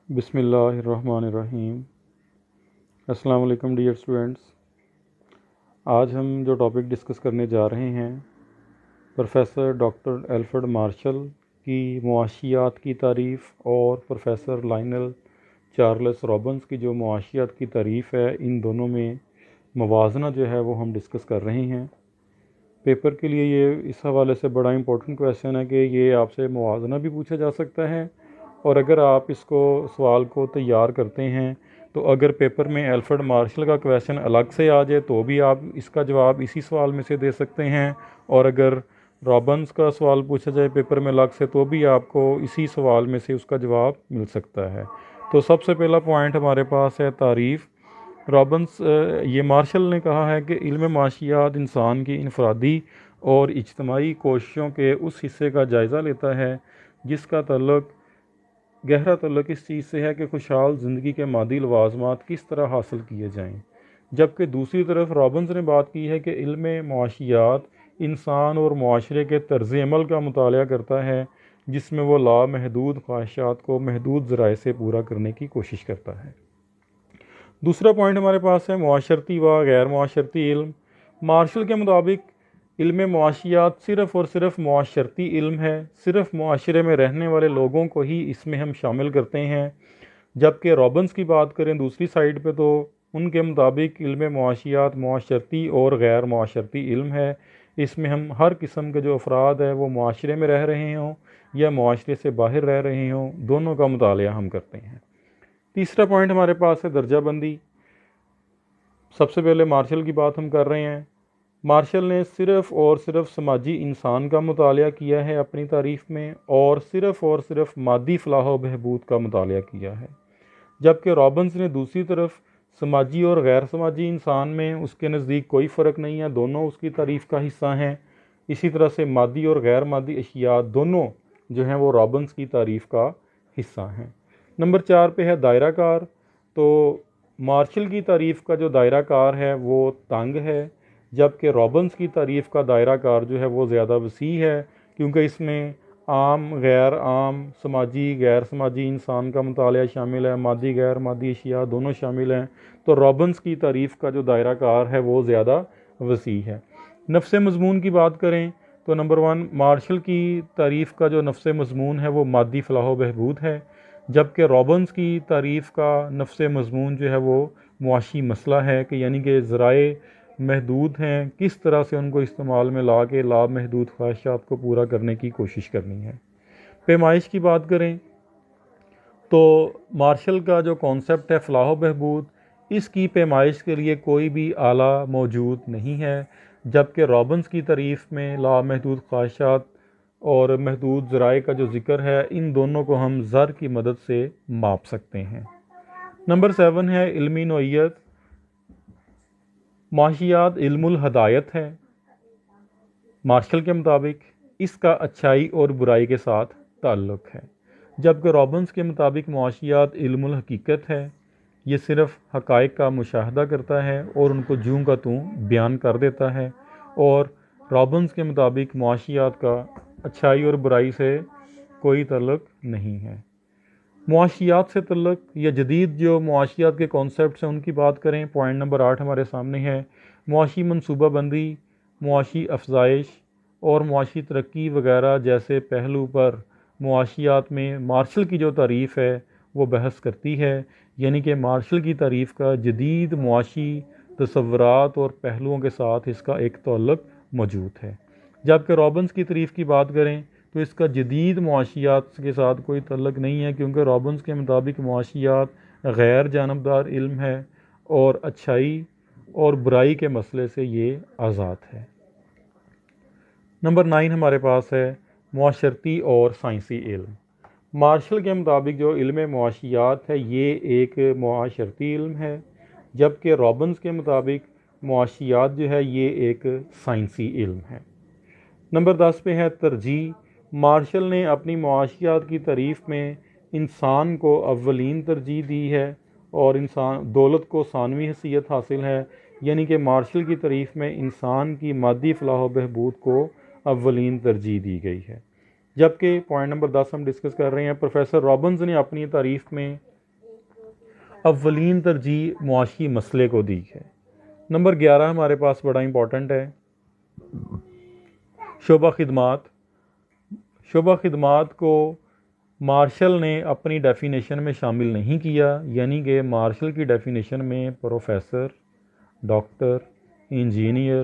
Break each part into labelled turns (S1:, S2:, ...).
S1: بسم اللہ الرحمن الرحیم۔ السلام علیکم ڈیئر اسٹوڈنٹس۔ آج ہم جو ٹاپک ڈسکس کرنے جا رہے ہیں پروفیسر ڈاکٹر ایلفرڈ مارشل کی معاشیات کی تعریف اور پروفیسر لائنل چارلس رابنس کی جو معاشیات کی تعریف ہے، ان دونوں میں موازنہ جو ہے وہ ہم ڈسکس کر رہے ہیں۔ پیپر کے لیے یہ اس حوالے سے بڑا امپورٹنٹ کویشچن ہے کہ یہ آپ سے موازنہ بھی پوچھا جا سکتا ہے، اور اگر آپ اس کو سوال کو تیار کرتے ہیں تو اگر پیپر میں ایلفرڈ مارشل کا کویشچن الگ سے آ جائے تو بھی آپ اس کا جواب اسی سوال میں سے دے سکتے ہیں، اور اگر رابنس کا سوال پوچھا جائے پیپر میں الگ سے تو بھی آپ کو اسی سوال میں سے اس کا جواب مل سکتا ہے۔ تو سب سے پہلا پوائنٹ ہمارے پاس ہے تعریف۔ رابنس یہ مارشل نے کہا ہے کہ علم معاشیات انسان کی انفرادی اور اجتماعی کوششوں کے اس حصے کا جائزہ لیتا ہے جس کا گہرا تعلق اس چیز سے ہے کہ خوشحال زندگی کے مادی لوازمات کس طرح حاصل کیے جائیں، جبکہ دوسری طرف رابنس نے بات کی ہے کہ علم معاشیات انسان اور معاشرے کے طرز عمل کا مطالعہ کرتا ہے جس میں وہ لامحدود خواہشات کو محدود ذرائع سے پورا کرنے کی کوشش کرتا ہے۔ دوسرا پوائنٹ ہمارے پاس ہے معاشرتی و غیر معاشرتی علم۔ مارشل کے مطابق علم معاشیات صرف اور صرف معاشرتی علم ہے، صرف معاشرے میں رہنے والے لوگوں کو ہی اس میں ہم شامل کرتے ہیں، جبکہ رابنس کی بات کریں دوسری سائیڈ پہ تو ان کے مطابق علم معاشیات معاشرتی اور غیر معاشرتی علم ہے۔ اس میں ہم ہر قسم کے جو افراد ہیں وہ معاشرے میں رہ رہے ہوں یا معاشرے سے باہر رہ رہے ہوں، دونوں کا مطالعہ ہم کرتے ہیں۔ تیسرا پوائنٹ ہمارے پاس ہے درجہ بندی۔ سب سے پہلے مارشل کی بات ہم کر رہے ہیں۔ مارشل نے صرف اور صرف سماجی انسان کا مطالعہ کیا ہے اپنی تعریف میں، اور صرف مادی فلاح و بہبود کا مطالعہ کیا ہے، جبکہ رابنس نے دوسری طرف سماجی اور غیر سماجی انسان میں اس کے نزدیک کوئی فرق نہیں ہے، دونوں اس کی تعریف کا حصہ ہیں۔ اسی طرح سے مادی اور غیر مادی اشیاء دونوں جو ہیں وہ رابنس کی تعریف کا حصہ ہیں۔ نمبر 4 پہ ہے دائرہ کار۔ تو مارشل کی تعریف کا جو دائرہ کار ہے وہ تنگ ہے، جبکہ رابنس کی تعریف کا دائرہ کار جو ہے وہ زیادہ وسیع ہے، کیونکہ اس میں عام، غیر عام، سماجی، غیر سماجی انسان کا مطالعہ شامل ہے، مادی غیر مادی اشیاء دونوں شامل ہیں۔ تو رابنس کی تعریف کا جو دائرہ کار ہے وہ زیادہ وسیع ہے۔ نفس مضمون کی بات کریں تو نمبر 1 مارشل کی تعریف کا جو نفس مضمون ہے وہ مادی فلاح و بہبود ہے، جبکہ رابنس کی تعریف کا نفس مضمون جو ہے وہ معاشی مسئلہ ہے، کہ یعنی کہ ذرائع محدود ہیں، کس طرح سے ان کو استعمال میں لا کے لامحدود خواہشات کو پورا کرنے کی کوشش کرنی ہے۔ پیمائش کی بات کریں تو مارشل کا جو کانسیپٹ ہے فلاح و بہبود، اس کی پیمائش کے لیے کوئی بھی آلہ موجود نہیں ہے، جبکہ رابنس کی تعریف میں لامحدود خواہشات اور محدود ذرائع کا جو ذکر ہے، ان دونوں کو ہم زر کی مدد سے ماپ سکتے ہیں۔ نمبر 7 ہے علمی نوعیت۔ معاشیات علم الہدایت ہے مارشل کے مطابق، اس کا اچھائی اور برائی کے ساتھ تعلق ہے، جبکہ رابنس کے مطابق معاشیات علم الحقیقت ہے، یہ صرف حقائق کا مشاہدہ کرتا ہے اور ان کو جوں کا توں بیان کر دیتا ہے، اور رابنس کے مطابق معاشیات کا اچھائی اور برائی سے کوئی تعلق نہیں ہے۔ معاشیات سے تعلق یا جدید جو معاشیات کے کانسیپٹس ہیں ان کی بات کریں، پوائنٹ نمبر 8 ہمارے سامنے ہے۔ معاشی منصوبہ بندی، معاشی افزائش اور معاشی ترقی وغیرہ جیسے پہلو پر معاشیات میں مارشل کی جو تعریف ہے وہ بحث کرتی ہے، یعنی کہ مارشل کی تعریف کا جدید معاشی تصورات اور پہلوؤں کے ساتھ اس کا ایک تعلق موجود ہے، جبکہ رابنس کی تعریف کی بات کریں تو اس کا جدید معاشیات کے ساتھ کوئی تعلق نہیں ہے، کیونکہ رابنس کے مطابق معاشیات غیر جانبدار علم ہے اور اچھائی اور برائی کے مسئلے سے یہ آزاد ہے۔ نمبر 9 ہمارے پاس ہے معاشرتی اور سائنسی علم۔ مارشل کے مطابق جو علم معاشیات ہے یہ ایک معاشرتی علم ہے، جبکہ رابنس کے مطابق معاشیات جو ہے یہ ایک سائنسی علم ہے۔ نمبر 10 پہ ہے ترجیح۔ مارشل نے اپنی معاشیات کی تعریف میں انسان کو اولین ترجیح دی ہے اور دولت کو ثانوی حیثیت حاصل ہے، یعنی کہ مارشل کی تعریف میں انسان کی مادی فلاح و بہبود کو اولین ترجیح دی گئی ہے، جبکہ پوائنٹ نمبر 10 ہم ڈسکس کر رہے ہیں پروفیسر رابنس نے اپنی تعریف میں اولین ترجیح معاشی مسئلے کو دی ہے۔ نمبر 11 ہمارے پاس بڑا امپورٹنٹ ہے، شعبہ خدمات۔ شعبہ خدمات کو مارشل نے اپنی ڈیفینیشن میں شامل نہیں کیا، یعنی کہ مارشل کی ڈیفینیشن میں پروفیسر، ڈاکٹر، انجینئر،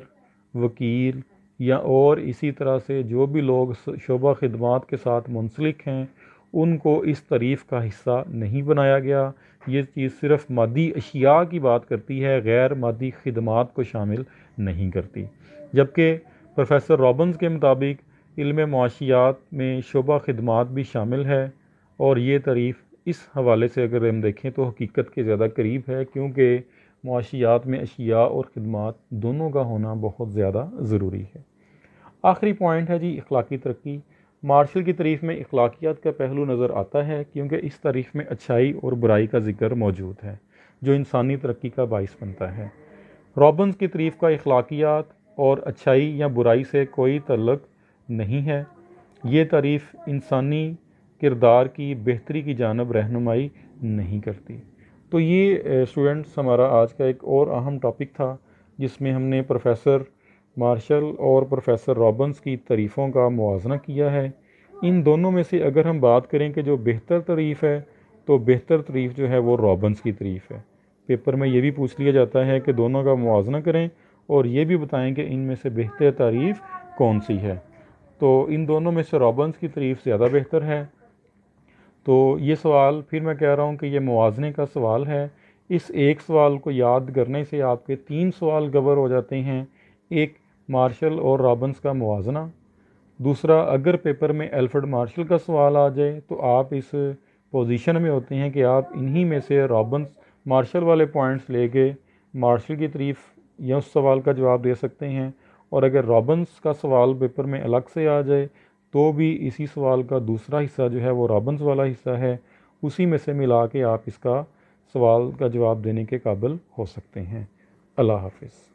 S1: وکیل یا اور اسی طرح سے جو بھی لوگ شعبہ خدمات کے ساتھ منسلک ہیں ان کو اس تعریف کا حصہ نہیں بنایا گیا۔ یہ چیز صرف مادی اشیاء کی بات کرتی ہے، غیر مادی خدمات کو شامل نہیں کرتی۔ جبکہ پروفیسر رابنز کے مطابق علم معاشیات میں شعبہ خدمات بھی شامل ہے، اور یہ تعریف اس حوالے سے اگر ہم دیکھیں تو حقیقت کے زیادہ قریب ہے، کیونکہ معاشیات میں اشیاء اور خدمات دونوں کا ہونا بہت زیادہ ضروری ہے۔ آخری پوائنٹ ہے جی اخلاقی ترقی۔ مارشل کی تعریف میں اخلاقیات کا پہلو نظر آتا ہے، کیونکہ اس تعریف میں اچھائی اور برائی کا ذکر موجود ہے جو انسانی ترقی کا باعث بنتا ہے۔ رابنز کی تعریف کا اخلاقیات اور اچھائی یا برائی سے کوئی تعلق نہیں ہے۔ یہ تعریف انسانی کردار کی بہتری کی جانب رہنمائی نہیں کرتی۔ تو یہ اسٹوڈنٹس ہمارا آج کا ایک اور اہم ٹاپک تھا، جس میں ہم نے پروفیسر مارشل اور پروفیسر رابنز کی تعریفوں کا موازنہ کیا ہے۔ ان دونوں میں سے اگر ہم بات کریں کہ جو بہتر تعریف ہے تو بہتر تعریف جو ہے وہ رابنز کی تعریف ہے۔ پیپر میں یہ بھی پوچھ لیا جاتا ہے کہ دونوں کا موازنہ کریں اور یہ بھی بتائیں کہ ان میں سے بہتر تعریف کون سی ہے۔ تو ان دونوں میں سے رابنز کی تعریف زیادہ بہتر ہے۔ تو یہ سوال پھر میں کہہ رہا ہوں کہ یہ موازنے کا سوال ہے۔ اس ایک سوال کو یاد کرنے سے آپ کے 3 سوال کور ہو جاتے ہیں۔ ایک، مارشل اور رابنز کا موازنہ۔ دوسرا، اگر پیپر میں الفریڈ مارشل کا سوال آ جائے تو آپ اس پوزیشن میں ہوتے ہیں کہ آپ انہی میں سے رابنز مارشل والے پوائنٹس لے کے مارشل کی تعریف یا اس سوال کا جواب دے سکتے ہیں، اور اگر رابنز کا سوال پیپر میں الگ سے آ جائے تو بھی اسی سوال کا دوسرا حصہ جو ہے وہ رابنز والا حصہ ہے، اسی میں سے ملا کے آپ اس کا سوال کا جواب دینے کے قابل ہو سکتے ہیں۔ اللہ حافظ۔